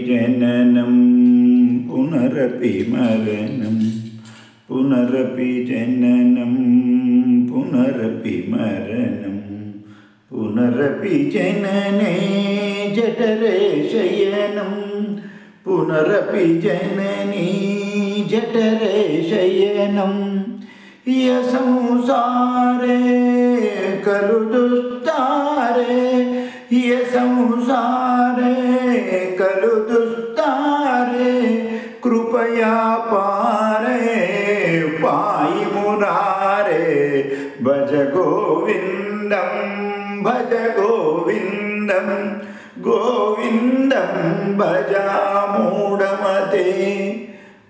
जननं पुनरपि मरणं पुनरपि जननं पुनरपि मरणं पुनरपि जनने जठरे शयनं पुनरपि जननी जठरे शयनं संसारे खलु दुस्तारे संसारे खलु दुस्तारे कृपया पारे पायि मुरारे भज गोविंदं गोविंदं भज मूढमते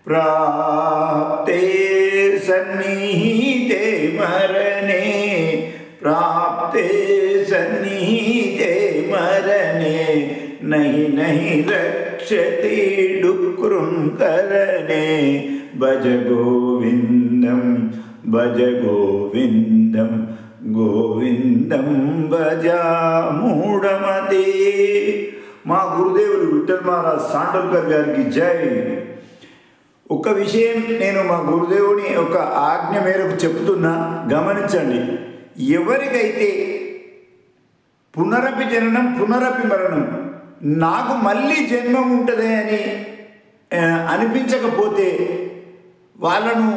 प्राप्ते सन्निहिते मरणे प्राप्ते सन्निहिते मरणे नहीं नहीं रक्षति डुक्रुंकरणे भज गोविंदं गोविंदं भज मूढमते। మా గురుదేవులు విఠల్ మహారాజ్ సాండల్కర్ గారికి జై. ఒక విషయం నేను మా గురుదేవుని ఒక ఆజ్ఞ మేరకు చెప్తున్నా, గమనించండి. ఎవరికైతే పునరపి జననం పునరపి మరణం, నాకు మళ్ళీ జన్మ ఉంటుంది అని అనిపించకపోతే వాళ్ళను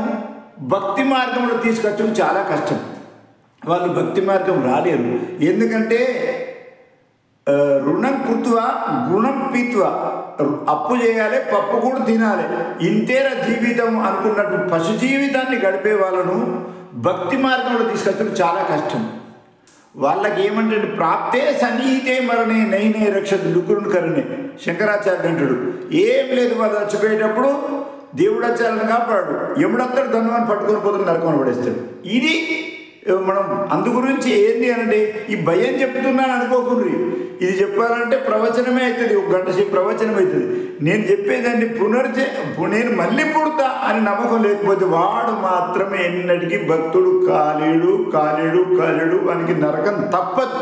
భక్తి మార్గంలో తీసుకొచ్చడం చాలా కష్టం. వాళ్ళు భక్తి మార్గం రాలేరు. ఎందుకంటే రుణం కృత్వ గుణం పీత్వ, అప్పు చేయాలి పప్పు కూడా తినాలి, ఇంతేరా జీవితం అనుకున్నట్టు పశు జీవితాన్ని గడిపే వాళ్ళను భక్తి మార్గంలో తీసుకొచ్చడం చాలా కష్టం. వాళ్ళకి ఏమంటే ప్రాప్తే సన్నిహితే మరణే నైనే రక్షతు డుక్కురుని కరణే. శంకరాచార్యుడు అంటాడు, ఏం లేదు, వాళ్ళు చచ్చిపోయేటప్పుడు దేవుడు వచ్చారని కాపాడు, ఎముడత్తడు ధన్వాన్ని పట్టుకొని పోతున్న నరకమని పడేస్తాడు. ఇది మనం అందు గురించి ఏంటి అంటే ఈ భయం చెప్తున్నాను అనుకోకుండ్రి. ఇది చెప్పాలంటే ప్రవచనమే అవుతుంది, ఒక గంట సేపు ప్రవచనం అవుతుంది. నేను చెప్పేదాన్ని నేను మళ్ళీ పుడతా అని నమ్మకం లేకపోతే వాడు మాత్రమే ఎన్నటికీ భక్తుడు కాలేడు వానికి నరకం తప్పదు.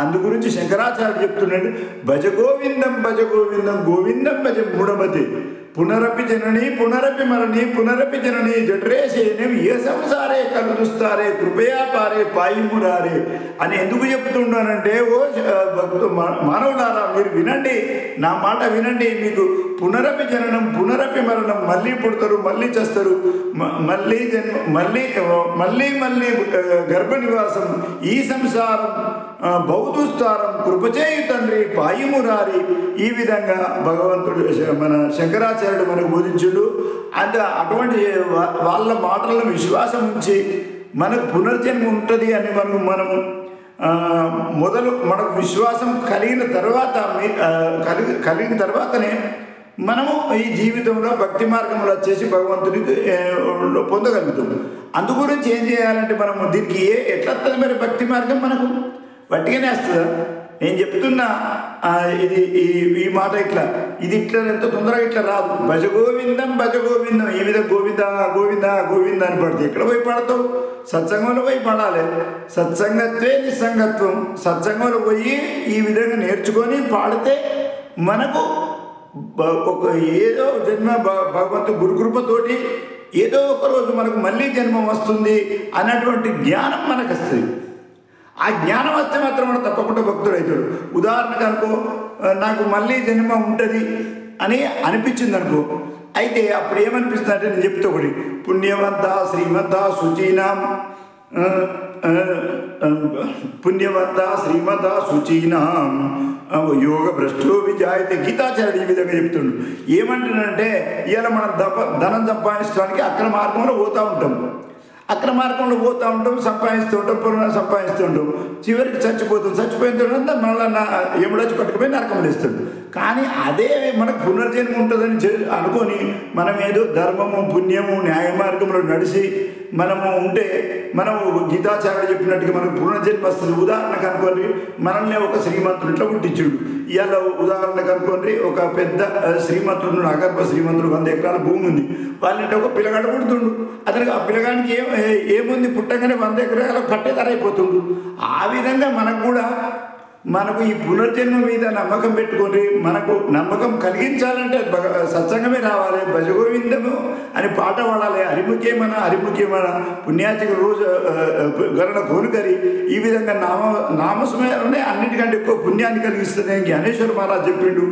అందు గురించి శంకరాచార్యుడు చెప్తున్నాడు, భజ గోవిందం గోవిందం భజ మూఢమతి పునరపి జనని పునరపి మరణి పునరపి జనని జఠరే శయనం సంసారే ఖలు దుస్తారే కృపయా పారే పాయి మురారే అని ఎందుకు చెప్తున్నానంటే, ఓ భక్తు మానవులారా మీరు వినండి, నా మాట వినండి. మీకు పునరపి జననం పునరపి మరణం, మళ్ళీ పుడతారు, మళ్ళీ చేస్తారు, మళ్ళీ గర్భ నివాసం, ఈ సంసారం బౌద్ధుస్తారం కృపచేయు తండ్రి పాయి మురారి. ఈ విధంగా భగవంతుడు మన శంకరాచార్యుడు మనకు బోధించుడు. అటువంటి వాళ్ళ మాటలను విశ్వాసం ఉంచి మనకు పునర్జన్మ ఉంటుంది అని మనము మనకు విశ్వాసం కలిగిన తర్వాతనే మనము ఈ జీవితంలో భక్తి మార్గంలో వచ్చేసి భగవంతుని పొందగలుగుతాం. అందు గురించి ఏం చేయాలంటే మనము దీనికి ఎట్లా వస్తుంది మరి భక్తి మార్గం? మనకు వట్టిగానే వస్తుందా? నేను చెప్తున్నా, ఇది ఈ మాట ఇట్లా ఎంత తొందరగా ఇట్లా రాదు. భజ గోవిందం ఈ విధంగా గోవింద అని పడితే ఎక్కడ పోయి పడతావు? సత్సంగంలో పోయి పడాలి. సత్సంగత్వే నిస్సంగత్వం. సత్సంగంలో పోయి ఈ విధంగా నేర్చుకొని పాడితే మనకు ఒక ఏదో జన్మ భగవంతు గురుకృపతోటి ఏదో ఒక రోజు మనకు మళ్ళీ జన్మ వస్తుంది అన్నటువంటి జ్ఞానం మనకు వస్తుంది. ఆ జ్ఞానం వస్తే మాత్రం మనం తప్పకుండా భక్తుడు అవుతాడు. ఉదాహరణకు అనుకో, నాకు మళ్ళీ జన్మ ఉంటుంది అని అనిపించింది అనుకో, అయితే అప్పుడు ఏమనిపిస్తుంది అంటే నేను చెప్తే ఒకటి, పుణ్యవంత శ్రీమంత శుచీనాం యోగ భ్రష్టో విజాయితే. గీతాచార్యుడు ఈ విధంగా చెప్తుండు. ఏమంటున్నాడంటే, ఇవాళ మనం ధనం సంపాదించడానికి అక్రమ మార్గంలో పోతూ ఉంటాం, సంపాదిస్తూ ఉంటాం, చివరికి చచ్చిపోయిన తర్వాత మళ్ళీ ఎముడొచ్చి పట్టుకుపోయి నరకం వేస్తాడు. కానీ అదే మనకు పునర్జన్మ ఉంటుందని అనుకొని మనం ఏదో ధర్మము పుణ్యము న్యాయ మార్గంలో నడిచి మనము ఉంటే, మనము గీతాచార్యుడు చెప్పినట్టుగా మనకు పునర్జన్మ వస్తుంది. ఉదాహరణకు అనుకోండి, మనల్ని ఒక శ్రీమంతుడు ఇట్లా పుట్టించుడు. ఇవాళ ఉదాహరణకు అనుకోండి, ఒక పెద్ద శ్రీమంతుడు, అగర్భ శ్రీమంతుడు, 100 ఎకరాల భూమి ఉంది. వాళ్ళంటే ఒక పిల్లగాడు పుడుతుండు. అతనికి ఆ పిల్లగానికి ఏముంది, పుట్టగానే 100 ఎకరాల పట్టేదారైపోతుండు. ఆ విధంగా మనకు కూడా మనకు ఈ పునర్జన్మ మీద నమ్మకం పెట్టుకొని మనకు నమ్మకం కలిగించాలంటే సత్సంగమే రావాలి, భజగోవిందము అని పాట పాడాలి, హరిముఖ్యమన పుణ్యాచిక రోజు గరణ కోనుకరి, ఈ విధంగా నామస్మరణే అన్నిటికంటే ఎక్కువ పుణ్యాన్ని కలిగిస్తుంది జ్ఞానేశ్వర మహారాజ్ చెప్పిండు,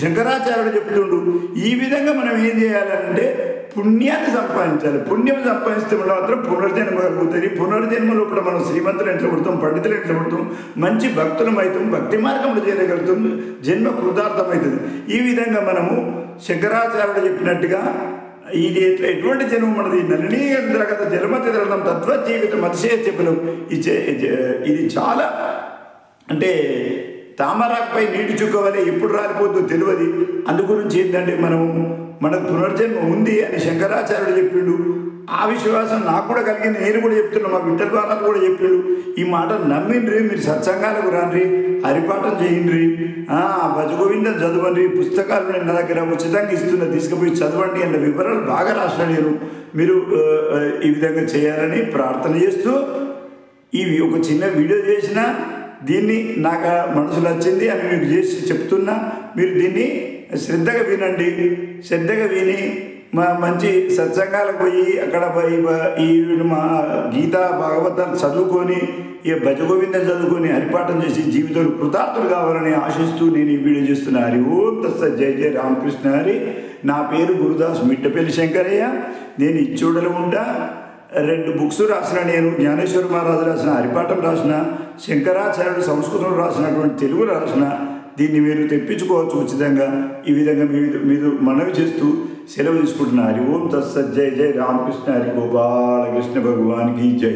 శంకరాచార్యుడు చెప్తుండు. ఈ విధంగా మనం ఏం చేయాలంటే పుణ్యాన్ని సంపాదించాలి. పుణ్యం సంపాదిస్తే మాత్రం పునర్జన్మ కలుగుతుంది. పునర్జన్మలో కూడా మనం శ్రీమంతులు ఎట్లా పడతాం, పండితులు ఎట్లా పడతాం, మంచి భక్తులం అవుతాం, భక్తి మార్గంలో చేరగలుగుతాం, జన్మ కృతార్థమవుతుంది. ఈ విధంగా మనము శంకరాచార్యుడు చెప్పినట్టుగా ఇది ఎటువంటి జన్మ మనది, నలినీ గత జలమతి దళం తత్వజీవితం అతిశయ చెప్పలం. ఇది చాలా అంటే తామరాకుపై నీటి చుక్కవలే ఎప్పుడు రాలిపోతుందో తెలియదు. అందుగురించి ఏంటంటే మనకు పునర్జన్మ ఉంది అని శంకరాచార్యుడు చెప్పిండు. ఆ విశ్వాసం నాకు కూడా కలిగింది, నేను కూడా చెప్తున్నా, మా విఠల్ బాలాజీ కూడా చెప్పిండు. ఈ మాట నమ్మిండ్రి, మీరు సత్సంగాలకు రాండ్రి, హరిపాఠం చేయండి, భజగోవిందం చదవండి, పుస్తకాలు నేను నా దగ్గర ఉచితంగా ఇస్తున్నా, తీసుకుపోయి చదవండి అన్న వివరాలు బాగా రాసిన నేను. మీరు ఈ విధంగా చేయాలని ప్రార్థన చేస్తూ ఇవి ఒక చిన్న వీడియో చేసిన దీన్ని నాకు మనసులో వచ్చింది అని మీకు చేసి చెప్తున్నా. మీరు దీన్ని శ్రద్ధగా వినండి. శ్రద్ధగా విని మంచి సత్సంగాలకు పోయి అక్కడ ఈ మా గీతా భాగవతాలు చదువుకొని ఈ భజగోవిందం చదువుకొని హరిపాఠం చేసి జీవితంలో కృతార్థులు కావాలని ఆశిస్తూ నేను ఈ వీడియో చేస్తున్నా. హరి ఓం తత్సత్. జై జయ రామకృష్ణ హరి. నా పేరు గురుదాస్ మిట్టపల్లి శంకరయ్య. నేను ఇచ్చోడలో ఉంటా. 2 బుక్స్ రాసిన నేను, జ్ఞానేశ్వర మహారాజు రాసిన హరిపాఠం రాసిన, శంకరాచార్యుడు సంస్కృతంలో రాసినటువంటి తెలుగు రాసిన. దీన్ని మీరు తెప్పించుకోవచ్చు ఉచితంగా. ఈ విధంగా మీరు మనవి చేస్తూ సెలవు తీసుకుంటున్నారు. హరి ఓం తత్సత్. జై జై రామకృష్ణ హరి. గోపాలకృష్ణ భగవాన్కి జై.